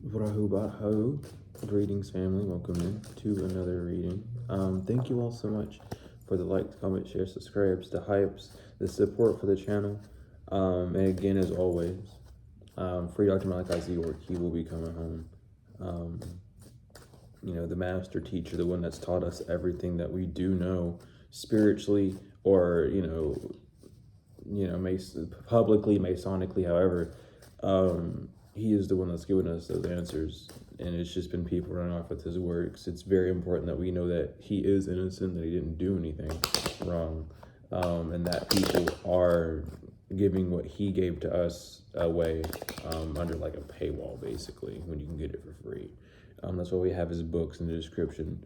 Brahu. Greetings, family. Welcome in to another reading. Thank you all so much for the likes, comments, shares, subscribes, the hypes, the support for the channel. And again, as always, free Dr. Malachi work. He will be coming home. The master teacher, the one that's taught us everything that we do know spiritually, or publicly, masonically, however. He is the one that's given us those answers, and it's just been people running off with his works. It's very important that we know that he is innocent, that he didn't do anything wrong, and that people are giving what he gave to us away under like a paywall, basically, when you can get it for free. That's why we have his books in the description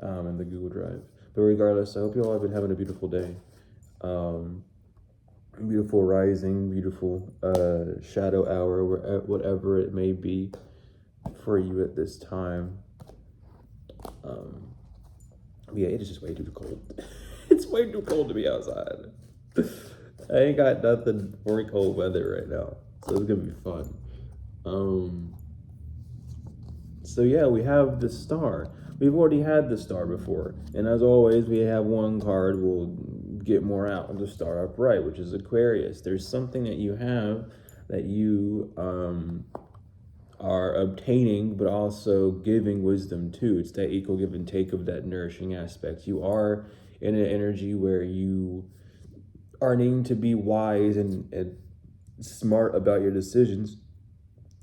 in the Google Drive. But regardless, I hope you all have been having a beautiful day. Beautiful rising, beautiful shadow hour, whatever it may be for you at this time. Yeah, it is just way too cold. It's way too cold to be outside. I ain't got nothing for cold weather right now, so it's gonna be fun. So yeah, we have the star. We've already had the star before, and as always, we have one card. We'll get more out of the star upright, which is Aquarius. There's something that you have that you are obtaining, but also giving wisdom to. It's that equal give and take of that nourishing aspect. You are in an energy where you are needing to be wise and smart about your decisions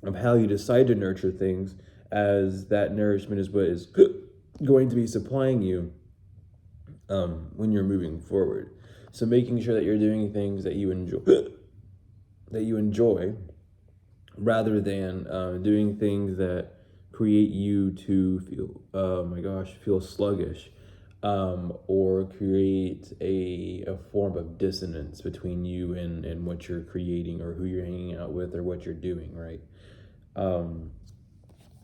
of how you decide to nurture things, as that nourishment is what is going to be supplying you when you're moving forward. So making sure that you're doing things that you enjoy, rather than doing things that create you to feel sluggish, or create a form of dissonance between you and what you're creating, or who you're hanging out with, or what you're doing, right?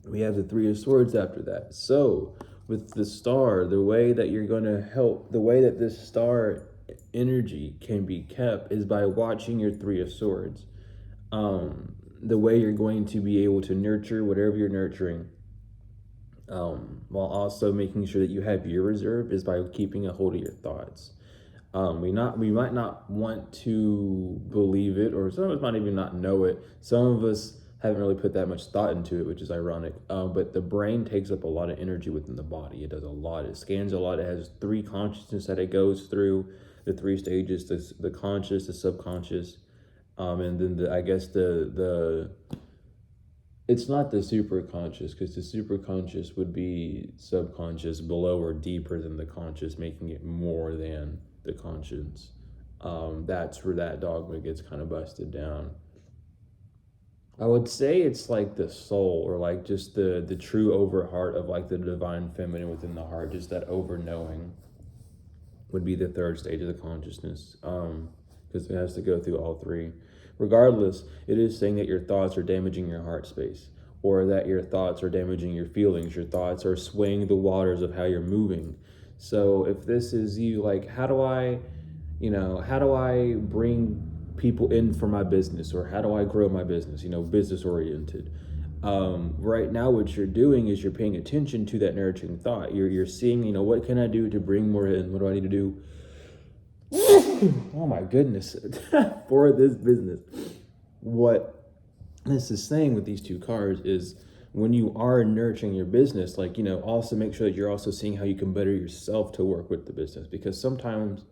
We have the Three of Swords after that. So with the star, the way that you're going to help, the way that this star energy can be kept is by watching your Three of Swords. The way you're going to be able to nurture whatever you're nurturing, while also making sure that you have your reserve, is by keeping a hold of your thoughts. We might not want to believe it, or some of us might even not know it. Some of us haven't really put that much thought into it, which is ironic. But the brain takes up a lot of energy within the body. It does a lot. It scans a lot. It has three consciousness that it goes through, the three stages: the conscious, the subconscious, and then it's not the super conscious, because the super conscious would be subconscious, below or deeper than the conscious, making it more than the conscience. That's where that dogma gets kind of busted down. I would say it's like the soul, or like just the true over heart of like the divine feminine within the heart, just that over knowing would be the third stage of the consciousness, because it has to go through all three. Regardless, it is saying that your thoughts are damaging your heart space, or that your thoughts are damaging your feelings. Your thoughts are swaying the waters of how you're moving. So if this is you, like, how do I bring people in for my business, or how do I grow my business, business oriented. Right now, what you're doing is you're paying attention to that nurturing thought. You're seeing, what can I do to bring more in? What do I need to do? Oh my goodness, for this business. What this is saying with these two cards is, when you are nurturing your business, also make sure that you're also seeing how you can better yourself to work with the business, because sometimes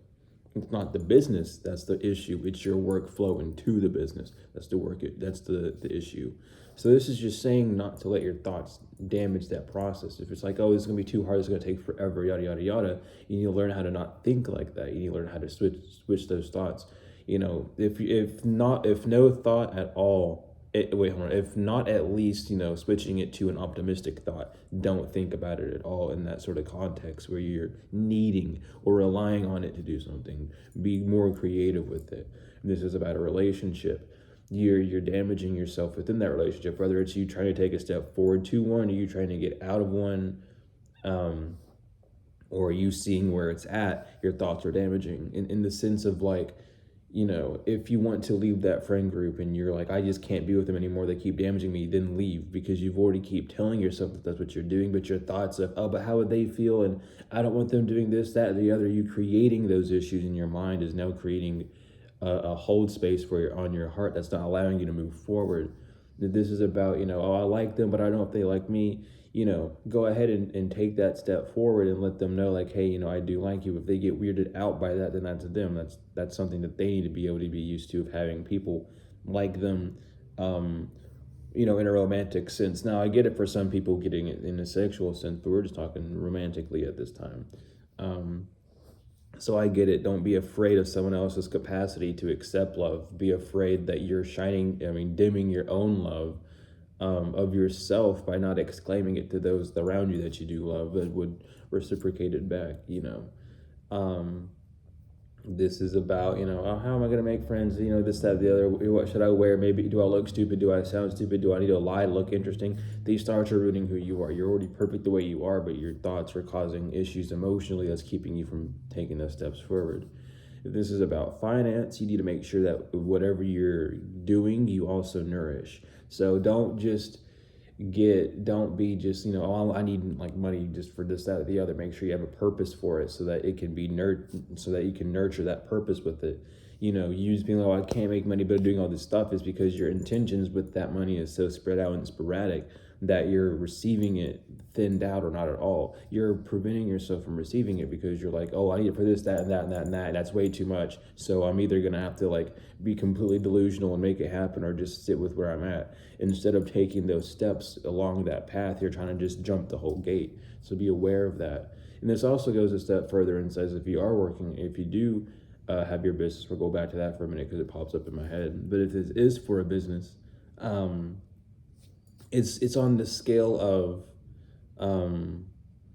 it's not the business that's the issue, it's your workflow into the business that's the issue. So this is just saying not to let your thoughts damage that process. If it's like, oh, this is gonna be too hard, it's gonna take forever, yada yada yada, you need to learn how to not think like that. You need to learn how to switch those thoughts. If no thought at all, if not at least, switching it to an optimistic thought, don't think about it at all in that sort of context where you're needing or relying on it to do something. Be more creative with it. This is about a relationship. You're damaging yourself within that relationship, whether it's you trying to take a step forward to one, or you trying to get out of one, or you seeing where it's at. Your thoughts are damaging in the sense of, like, if you want to leave that friend group and you're like, I just can't be with them anymore, they keep damaging me, then leave, because you've already keep telling yourself that that's what you're doing. But your thoughts of, oh, but how would they feel? And I don't want them doing this, that, and the other. You creating those issues in your mind is now creating a hold space on your heart that's not allowing you to move forward. This is about, oh, I like them, but I don't know if they like me. Go ahead and take that step forward and let them know, like, hey, I do like you. If they get weirded out by that, then that's them. That's something that they need to be able to be used to, of having people like them, in a romantic sense. Now, I get it for some people getting it in a sexual sense, but we're just talking romantically at this time. So I get it. Don't be afraid of someone else's capacity to accept love. Be afraid that you're dimming your own love of yourself by not exclaiming it to those around you that you do love, that would reciprocate it back. This is about, oh, how am I going to make friends? This, that, the other. What should I wear? Maybe, do I look stupid? Do I sound stupid? Do I need to lie to look interesting? These thoughts are ruining who you are. You're already perfect the way you are, but your thoughts are causing issues emotionally that's keeping you from taking those steps forward. If this is about finance, you need to make sure that whatever you're doing, you also nourish. So don't be just, oh, I need like money just for this, that, or the other. Make sure you have a purpose for it so that it can be so that you can nurture that purpose with it. You just being like, oh, I can't make money, but doing all this stuff is because your intentions with that money is so spread out and sporadic that you're receiving it thinned out or not at all. You're preventing yourself from receiving it because you're like, oh, I need it for this, that, and that, and that, and that, and that's way too much. So I'm either going to have to like be completely delusional and make it happen, or just sit with where I'm at. Instead of taking those steps along that path, you're trying to just jump the whole gate. So be aware of that. And this also goes a step further and says, if you do have your business, we'll go back to that for a minute because it pops up in my head. But if it is for a business, it's on the scale of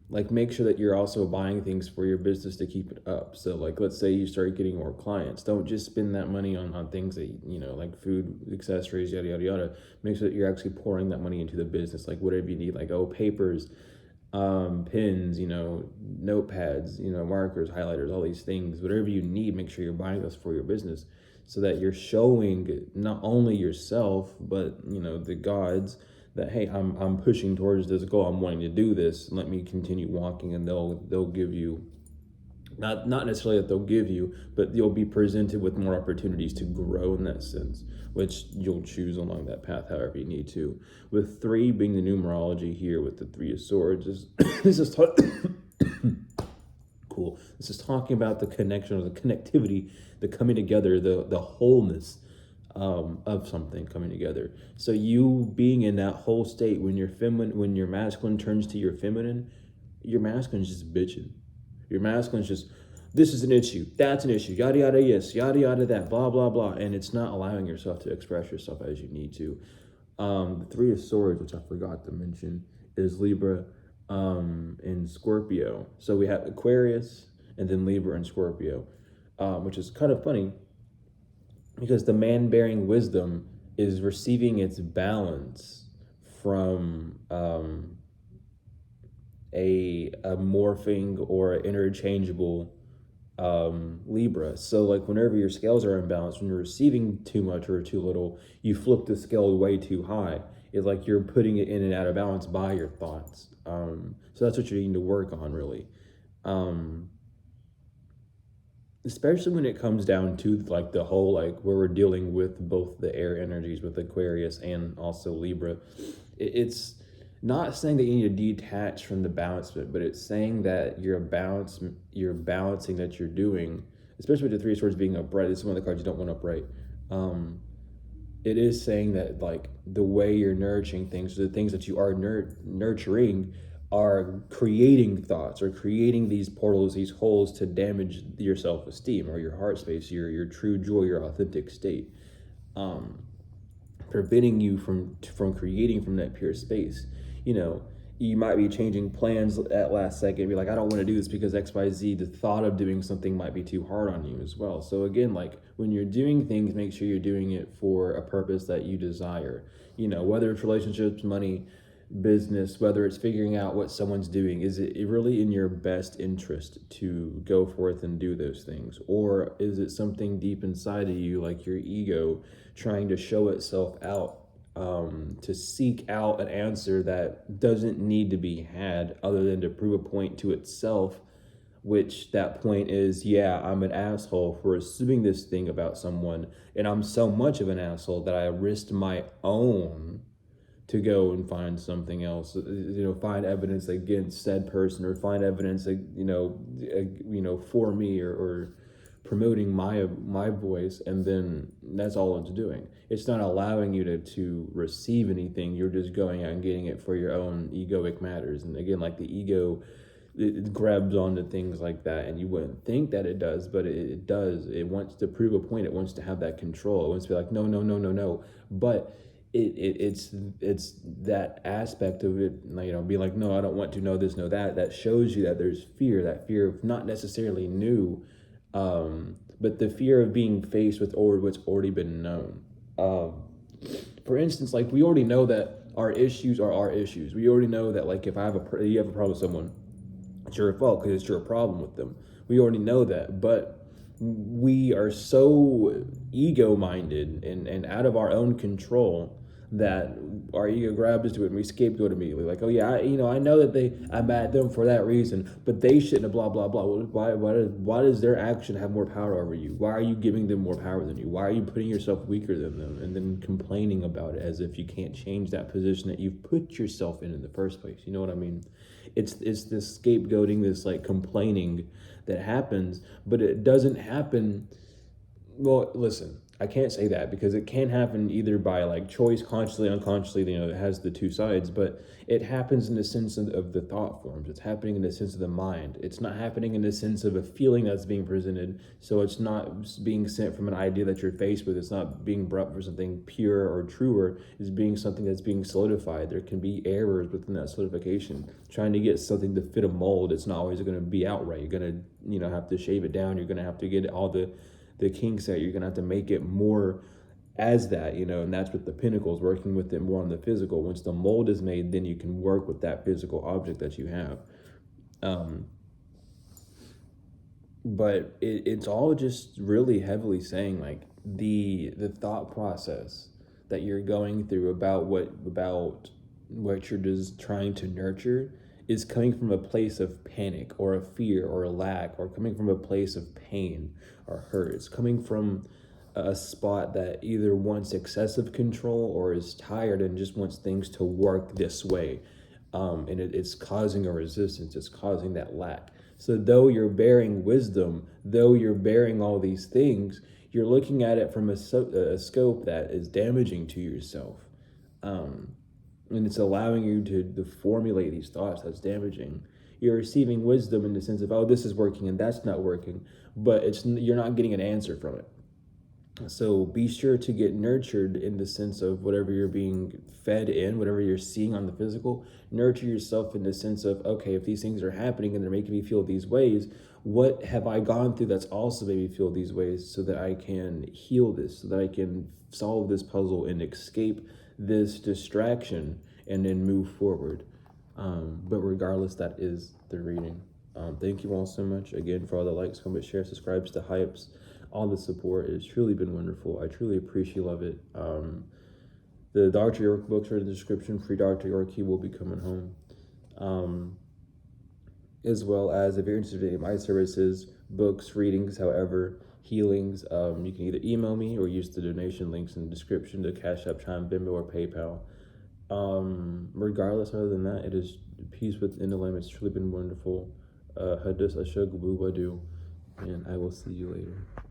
like, make sure that you're also buying things for your business to keep it up. So like, let's say you start getting more clients, don't just spend that money on things that, like food, accessories, yada, yada, yada. Make sure that you're actually pouring that money into the business, like whatever you need, like, papers, pens, notepads, markers, highlighters, all these things, whatever you need, make sure you're buying those for your business, so that you're showing not only yourself, but, the gods, that, hey, I'm pushing towards this goal. I'm wanting to do this. Let me continue walking, and they'll give you, not necessarily that they'll give you, but you'll be presented with more opportunities to grow in that sense, which you'll choose along that path however you need to. With 3 being the numerology here, with the 3 of Swords, this is cool. This is talking about the connection, or the connectivity, the coming together, the wholeness of something coming together. So you being in that whole state, when your masculine turns to your feminine, your masculine's just bitching. Your masculine's just, this is an issue, that's an issue, yada yada, yes, yada yada, that, blah blah blah, and it's not allowing yourself to express yourself as you need to. The 3 of Swords, which I forgot to mention, is Libra and Scorpio. So we have Aquarius and then Libra and Scorpio, which is kind of funny, because the man bearing wisdom is receiving its balance from a morphing or interchangeable Libra. So like, whenever your scales are imbalanced, when you're receiving too much or too little, you flip the scale way too high. It's like you're putting it in and out of balance by your thoughts. So that's what you need to work on, really. Especially when it comes down to like the whole, like, where we're dealing with both the air energies with Aquarius and also Libra. It's not saying that you need to detach from the balancement, but it's saying that you're balancing that you're doing, especially with the 3 of Swords being upright. This is one of the cards you don't want upright. It is saying that, like, the way you're nourishing things, the things that you are nurturing, are creating thoughts, or creating these portals, these holes, to damage your self-esteem or your heart space, your true joy, your authentic state, preventing you from creating from that pure space. You might be changing plans at last second, be like, I don't want to do this because XYZ. The thought of doing something might be too hard on you as well. So again, like, when you're doing things, make sure you're doing it for a purpose that you desire, whether it's relationships, money, business, whether it's figuring out what someone's doing, is it really in your best interest to go forth and do those things? Or is it something deep inside of you, like your ego, trying to show itself out, to seek out an answer that doesn't need to be had other than to prove a point to itself, which that point is, yeah, I'm an asshole for assuming this thing about someone, and I'm so much of an asshole that I risked my own to go and find something else, find evidence against said person, or find evidence, for me, or promoting my voice. And then that's all it's doing. It's not allowing you to receive anything. You're just going out and getting it for your own egoic matters. And again, like the ego, it grabs onto things like that, and you wouldn't think that it does, but it does. It wants to prove a point. It wants to have that control. It wants to be like, no, no, no, no, no. But it's that aspect of it, being like, no, I don't want to know this, know that. That shows you that there's fear. That fear of not necessarily new, but the fear of being faced with what's already been known. For instance, like, we already know that our issues are our issues. We already know that, like, if you have a problem with someone, it's your fault because it's your problem with them. We already know that, but we are so ego-minded and out of our own control that our ego grabs to it and we scapegoat immediately. Like, oh yeah, I know that I'm mad at them for that reason, but they shouldn't have blah, blah, blah. Why does their action have more power over you? Why are you giving them more power than you? Why are you putting yourself weaker than them? And then complaining about it as if you can't change that position that you've put yourself in the first place. You know what I mean? It's this scapegoating, this like complaining that happens, but it doesn't happen. Well, listen, I can't say that because it can happen either by like choice, consciously, unconsciously, it has the two sides, but it happens in the sense of the thought forms. It's happening in the sense of the mind. It's not happening in the sense of a feeling that's being presented. So it's not being sent from an idea that you're faced with. It's not being brought for something pure or truer. It's being something that's being solidified. There can be errors within that solidification. Trying to get something to fit a mold, it's not always going to be outright. You're going to, have to shave it down. You're going to have to get all the kinks out. You're gonna have to make it more as that, and that's with the pinnacles, working with it more on the physical. Once the mold is made, then you can work with that physical object that you have. But it's all just really heavily saying, like, the thought process that you're going through about what you're just trying to nurture is coming from a place of panic or a fear or a lack, or coming from a place of pain or hurt. It's coming from a spot that either wants excessive control or is tired and just wants things to work this way. And it's causing a resistance. It's causing that lack. So though you're bearing wisdom, though you're bearing all these things, you're looking at it from a scope that is damaging to yourself. And it's allowing you to formulate these thoughts that's damaging. You're receiving wisdom in the sense of, oh, this is working and that's not working, but you're not getting an answer from it. So be sure to get nurtured in the sense of whatever you're being fed in, whatever you're seeing on the physical. Nurture yourself in the sense of, okay, if these things are happening and they're making me feel these ways, what have I gone through that's also made me feel these ways, so that I can heal this, so that I can solve this puzzle and escape this distraction and then move forward. But regardless, that is the reading. Thank you all so much again for all the likes, comments, shares, subscribes, the hypes, all the support. It's truly been wonderful. I truly appreciate, love it. The Dr. York books are in the description. Free Dr. York, he will be coming home. As well as, if you're interested in my services, books, readings, however, healings, you can either email me or use the donation links in the description to Cash App, Chime, Venmo, or PayPal. Regardless, other than that, it is peace within the limb. It's truly been wonderful. Hadus Ashug Wadu, and I will see you later.